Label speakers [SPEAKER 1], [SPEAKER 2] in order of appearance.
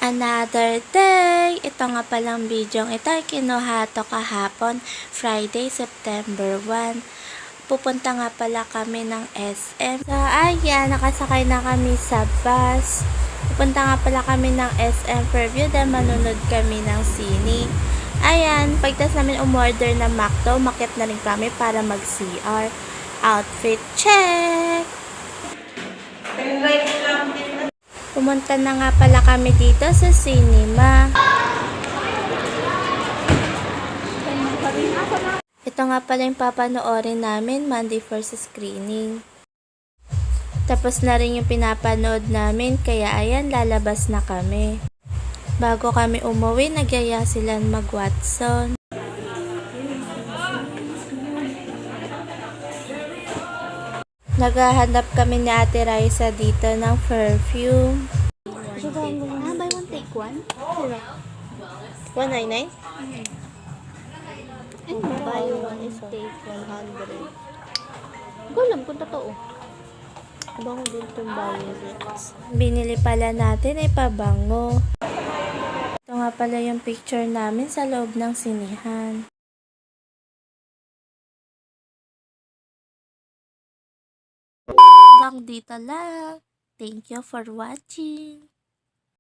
[SPEAKER 1] Another day! Ito nga palang video ito ay kinuha to kahapon, Friday, September 1. Pupunta nga pala kami ng SM. So, ayan, nakasakay na kami sa bus. Pupunta nga pala kami ng SM Fairview dahil manunod kami ng sine. Ayan, pagtas namin umorder ng McDo, makit na rin kami para mag-CR. Outfit check! Pumunta na nga pala kami dito sa cinema. Ito nga pala yung papanoorin namin Monday first screening. Tapos na rin yung pinapanood namin, kaya ayan, lalabas na kami. Bago kami umuwi, nagyaya sila mag-Watson. Naghahanap kami ni Ate Raisa dito ng perfume.
[SPEAKER 2] Buy one, take one?
[SPEAKER 1] 199?
[SPEAKER 2] Buy one, take 100. Ko alam kung totoo.
[SPEAKER 1] Bango din itong Biolets. Binili pala natin ay pabango. Ito nga pala yung picture namin sa loob ng sinihan. Hanggang dito lang. Thank you for watching.